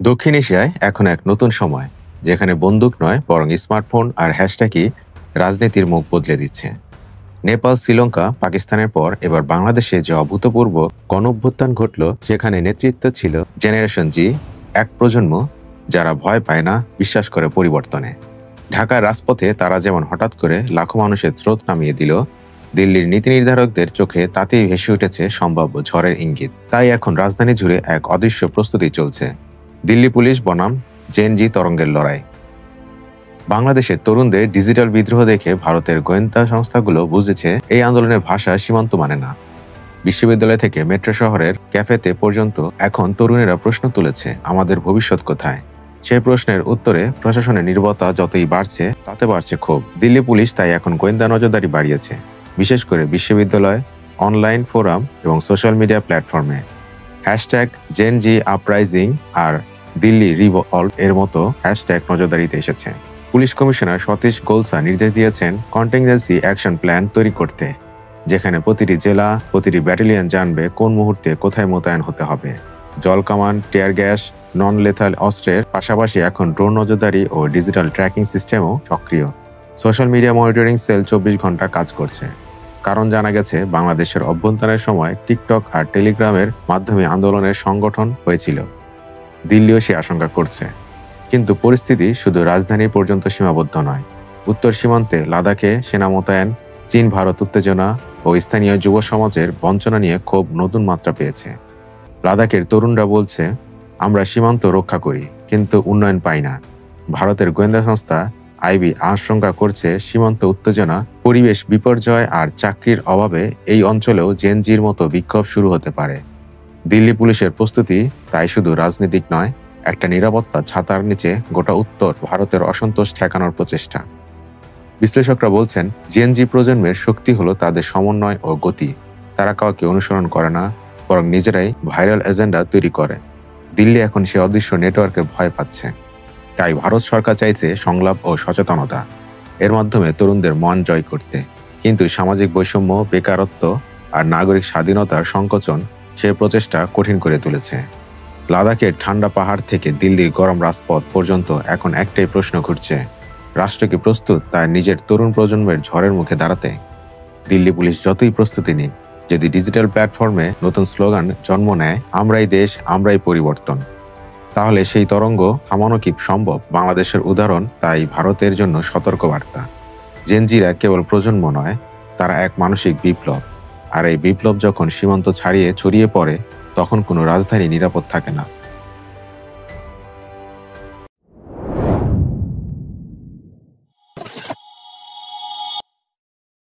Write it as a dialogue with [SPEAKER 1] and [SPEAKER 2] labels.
[SPEAKER 1] দক্ষিণ এশিয়ায় এখন এক নতুন সময়, যেখানে বন্দুক নয় বরং স্মার্টফোন আর হ্যাশট্যাগই রাজনীতির মুখ বদলে দিচ্ছে। নেপাল, শ্রীলঙ্কা, পাকিস্তানের পর এবার বাংলাদেশে যে অভূতপূর্ব গণঅভ্যুত্থান ঘটল, সেখানে নেতৃত্ব ছিল জেনারেশন জি, এক প্রজন্ম যারা ভয় পায় না, বিশ্বাস করে পরিবর্তনে। ঢাকার রাজপথে তারা যেমন হঠাৎ করে লাখো মানুষের স্রোত নামিয়ে দিল, দিল্লির নীতি নির্ধারকদের চোখে তাতেই ভেসে উঠেছে সম্ভাব্য ঝড়ের ইঙ্গিত। তাই এখন রাজধানী জুড়ে এক অদৃশ্য প্রস্তুতি চলছে, দিল্লি পুলিশ বনাম জেন জি তরঙ্গের লড়াই। বাংলাদেশের তরুণদের ডিজিটাল বিদ্রোহ দেখে ভারতের গোয়েন্দা সংস্থাগুলো বুঝেছে এই আন্দোলনের ভাষা সীমান্ত মানে না। বিশ্ববিদ্যালয় থেকে মেট্রো শহরের ক্যাফেতে পর্যন্ত এখন তরুণেরা প্রশ্ন তুলেছে, আমাদের ভবিষ্যৎ কোথায়? সেই প্রশ্নের উত্তরে প্রশাসনের নীরবতা যতই বাড়ছে, তাতে বাড়ছে ক্ষোভ। দিল্লি পুলিশ তাই এখন গোয়েন্দা নজরদারি বাড়িয়েছে, বিশেষ করে বিশ্ববিদ্যালয়, অনলাইন ফোরাম এবং সোশ্যাল মিডিয়া প্ল্যাটফর্মে। হ্যাশট্যাগ জেন জি আপরাইজিং আর দিল্লি রিভল্ট এর মতো হ্যাশট্যাগ নজরদারিতে এসেছে। পুলিশ কমিশনার সতীশ গোলসা নির্দেশ দিয়েছেন কন্টিনজেন্সি অ্যাকশন প্ল্যান তৈরি করতে, যেখানে প্রতিটি জেলা, প্রতিটি ব্যাটালিয়ন জানবে কোন মুহূর্তে কোথায় মোতায়েন হতে হবে। জল কামান, টিয়ার গ্যাস, নন লেথাল অস্ত্রের পাশাপাশি এখন ড্রোন নজরদারি ও ডিজিটাল ট্র্যাকিং সিস্টেমও সক্রিয়। সোশ্যাল মিডিয়া মনিটরিং সেল 24 ঘন্টা কাজ করছে, কারণ জানা গেছে বাংলাদেশের অভ্যন্তরের সময় টিকটক আর টেলিগ্রামের মাধ্যমে আন্দোলনের সংগঠন হয়েছিল। দিল্লিও সে আশঙ্কা করছে। কিন্তু পরিস্থিতি শুধু রাজধানী পর্যন্ত সীমাবদ্ধ নয়। উত্তর সীমান্তে লাদাখে সেনা মোতায়েন, চীন ভারত উত্তেজনা ও স্থানীয় যুব সমাজের বঞ্চনা নিয়ে ক্ষোভ নতুন মাত্রা পেয়েছে। লাদাখের তরুণরা বলছে, আমরা সীমান্ত রক্ষা করি কিন্তু উন্নয়ন পাই না। ভারতের গোয়েন্দা সংস্থা আইবি আশঙ্কা করছে সীমান্ত উত্তেজনা, পরিবেশ বিপর্যয় আর চাকরির অভাবে এই অঞ্চলেও জেনজির মতো বিক্ষোভ শুরু হতে পারে। দিল্লি পুলিশের প্রস্তুতি তাই শুধু রাজনৈতিক নয়, একটা নিরাপত্তা ছাতার নিচে গোটা উত্তর ভারতের অসন্তোষ ঠেকানোর প্রচেষ্টা। বিশ্লেষকরা বলছেন, জেনজি প্রজন্মের শক্তি হলো তাদের সমন্বয় ও গতি। তারা কাউকে অনুসরণ করে না, বরং নিজেরাই ভাইরাল এজেন্ডা তৈরি করে। দিল্লি এখন সে অদৃশ্য নেটওয়ার্কে ভয় পাচ্ছে। তাই ভারত সরকার চাইছে সংলাপ ও সচেতনতা, এর মাধ্যমে তরুণদের মন জয় করতে। কিন্তু সামাজিক বৈষম্য, বেকারত্ব আর নাগরিক স্বাধীনতার সংকোচন সে প্রচেষ্টা কঠিন করে তুলেছে। লাদাখের ঠান্ডা পাহাড় থেকে দিল্লির গরম রাজপথ পর্যন্ত এখন একটাই প্রশ্ন ঘুরছে, রাষ্ট্র কি প্রস্তুত তার নিজের তরুণ প্রজন্মের ঝড়ের মুখে দাঁড়াতে? দিল্লি পুলিশ যতই প্রস্তুতি নিক, যদি ডিজিটাল প্ল্যাটফর্মে নতুন স্লোগান জন্ম নেয়, আমরাই দেশ, আমরাই পরিবর্তন, তাহলে সেই তরঙ্গ থামানো কি সম্ভব? বাংলাদেশের উদাহরণ তাই ভারতের জন্য সতর্কবার্তা। জেনজিরা কেবল প্রজন্ম নয়, তারা এক মানসিক বিপ্লব। আর এই বিপ্লব যখন সীমান্ত ছাড়িয়ে ছড়িয়ে পড়ে, তখন কোনো রাজধানী নিরাপদ থাকে না।